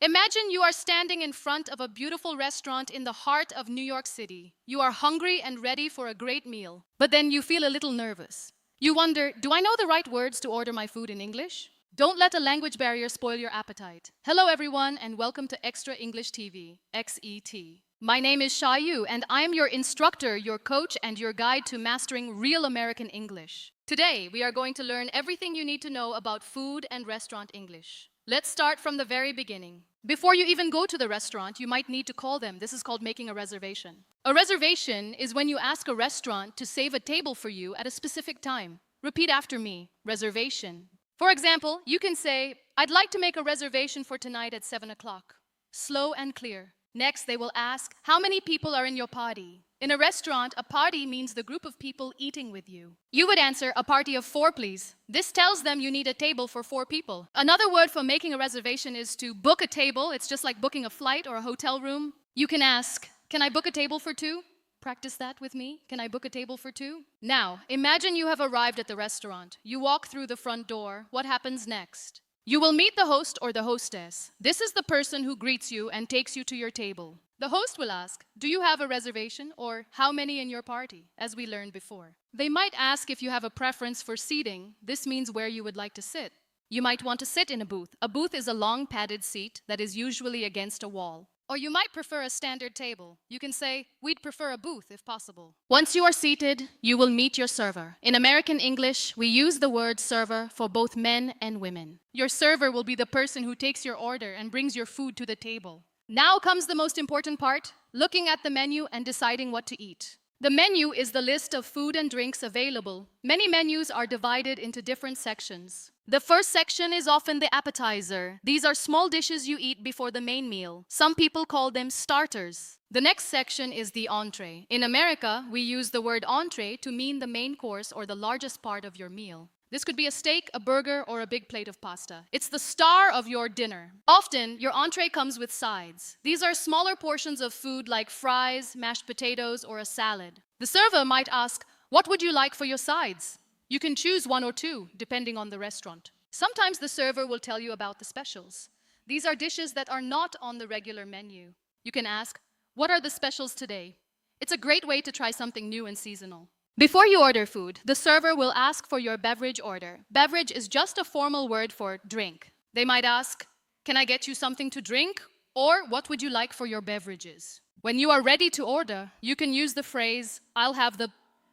Imagine you are standing in front of a beautiful restaurant in the heart of New York City. You are hungry and ready for a great meal, but then you feel a little nervous. You wonder, do I know the right words to order my food in English? Don't let a language barrier spoil your appetite. Hello everyone and welcome to Extra English TV, XET. My name is Shayu and I am your instructor, your coach, and your guide to mastering real American English. Today, we are going to learn everything you need to know about food and restaurant English. Let's start from the very beginning. Before you even go to the restaurant, you might need to call them. This is called making a reservation. A reservation is when you ask a restaurant to save a table for you at a specific time. Repeat after me, reservation. For example, you can say, I'd like to make a reservation for tonight at 7 o'clock. Slow and clear. Next, they will ask, how many people are in your party? In a restaurant, a party means the group of people eating with you. You would answer, a party of 4, please. This tells them you need a table for 4 people. Another word for making a reservation is to book a table. It's just like booking a flight or a hotel room. You can ask, can I book a table for 2? Practice that with me. Can I book a table for 2? Now, imagine you have arrived at the restaurant. You walk through the front door. What happens next? You will meet the host or the hostess. This is the person who greets you and takes you to your table. The host will ask, do you have a reservation or how many in your party, as we learned before. They might ask if you have a preference for seating. This means where you would like to sit. You might want to sit in a booth. A booth is a long padded seat that is usually against a wall. Or you might prefer a standard table. You can say, we'd prefer a booth if possible. Once you are seated, you will meet your server. In American English, we use the word server for both men and women. Your server will be the person who takes your order and brings your food to the table. Now comes the most important part, looking at the menu and deciding what to eat. The menu is the list of food and drinks available. Many menus are divided into different sections. The first section is often the appetizer. These are small dishes you eat before the main meal. Some people call them starters. The next section is the entree. In America, we use the word entree to mean the main course or the largest part of your meal. This could be a steak, a burger, or a big plate of pasta. It's the star of your dinner. Often, your entree comes with sides. These are smaller portions of food like fries, mashed potatoes, or a salad. The server might ask, what would you like for your sides? You can choose 1 or 2, depending on the restaurant. Sometimes the server will tell you about the specials. These are dishes that are not on the regular menu. You can ask, what are the specials today? It's a great way to try something new and seasonal. Before you order food, the server will ask for your beverage order. Beverage is just a formal word for drink. They might ask, can I get you something to drink? Or what would you like for your beverages? When you are ready to order, you can use the phrase, I'll have the...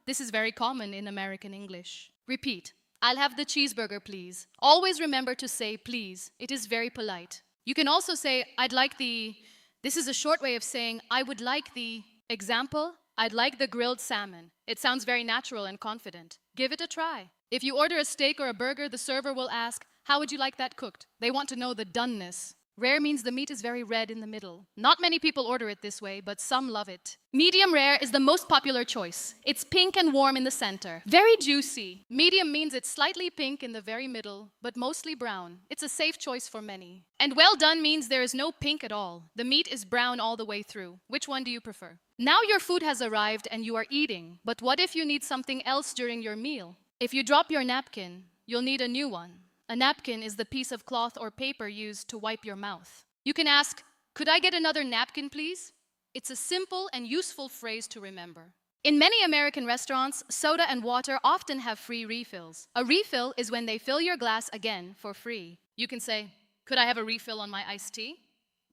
This is very common in American English. Repeat, I'll have the cheeseburger, please. Always remember to say please. It is very polite. You can also say, I'd like the... This is a short way of saying, I would like the... Example, I'd like the grilled salmon. It sounds very natural and confident. Give it a try. If you order a steak or a burger, the server will ask, how would you like that cooked? They want to know the doneness. Rare means the meat is very red in the middle. Not many people order it this way, but some love it. Medium rare is the most popular choice. It's pink and warm in the center. Very juicy. Medium means it's slightly pink in the very middle, but mostly brown. It's a safe choice for many. And well done means there is no pink at all. The meat is brown all the way through. Which one do you prefer? Now your food has arrived and you are eating. But what if you need something else during your meal? If you drop your napkin, you'll need a new one. A napkin is the piece of cloth or paper used to wipe your mouth. You can ask, could I get another napkin, please? It's a simple and useful phrase to remember. In many American restaurants, soda and water often have free refills. A refill is when they fill your glass again for free. You can say, could I have a refill on my iced tea?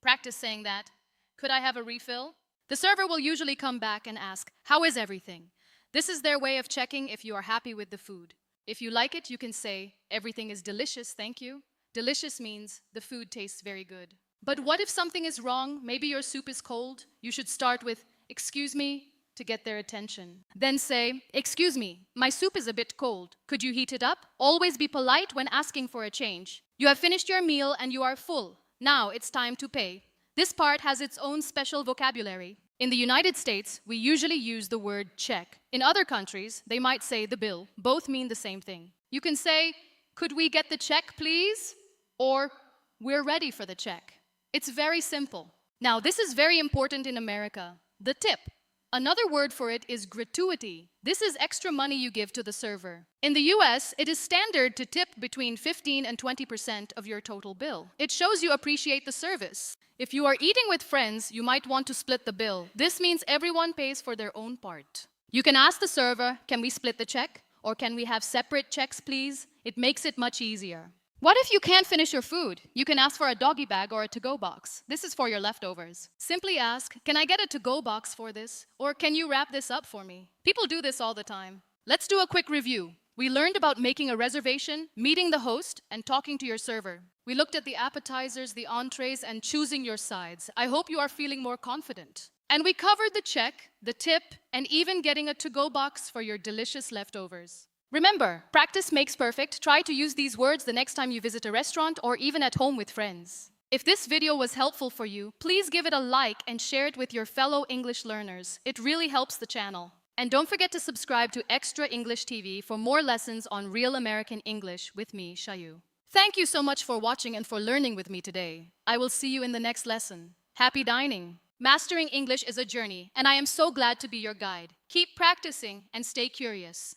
Practice saying that. Could I have a refill? The server will usually come back and ask, how is everything? This is their way of checking if you are happy with the food. If you like it, you can say, everything is delicious, thank you. Delicious means the food tastes very good. But what if something is wrong? Maybe your soup is cold. You should start with, excuse me, to get their attention. Then say, excuse me, my soup is a bit cold. Could you heat it up? Always be polite when asking for a change. You have finished your meal and you are full. Now it's time to pay. This part has its own special vocabulary. In the United States, we usually use the word check. In other countries, they might say the bill. Both mean the same thing. You can say, could we get the check, please? Or, we're ready for the check. It's very simple. Now, this is very important in America. The tip. Another word for it is gratuity. This is extra money you give to the server. In the US, it is standard to tip between 15 and 20% of your total bill. It shows you appreciate the service. If you are eating with friends, you might want to split the bill. This means everyone pays for their own part. You can ask the server, can we split the check? Or can we have separate checks, please? It makes it much easier. What if you can't finish your food? You can ask for a doggy bag or a to-go box. This is for your leftovers. Simply ask, can I get a to-go box for this? Or can you wrap this up for me? People do this all the time. Let's do a quick review. We learned about making a reservation, meeting the host, and talking to your server. We looked at the appetizers, the entrees, and choosing your sides. I hope you are feeling more confident. And we covered the check, the tip, and even getting a to-go box for your delicious leftovers. Remember, practice makes perfect. Try to use these words the next time you visit a restaurant or even at home with friends. If this video was helpful for you, please give it a like and share it with your fellow English learners. It really helps the channel. And don't forget to subscribe to Xtra English TV for more lessons on real American English with me, Shayu. Thank you so much for watching and for learning with me today. I will see you in the next lesson. Happy dining! Mastering English is a journey, and I am so glad to be your guide. Keep practicing and stay curious.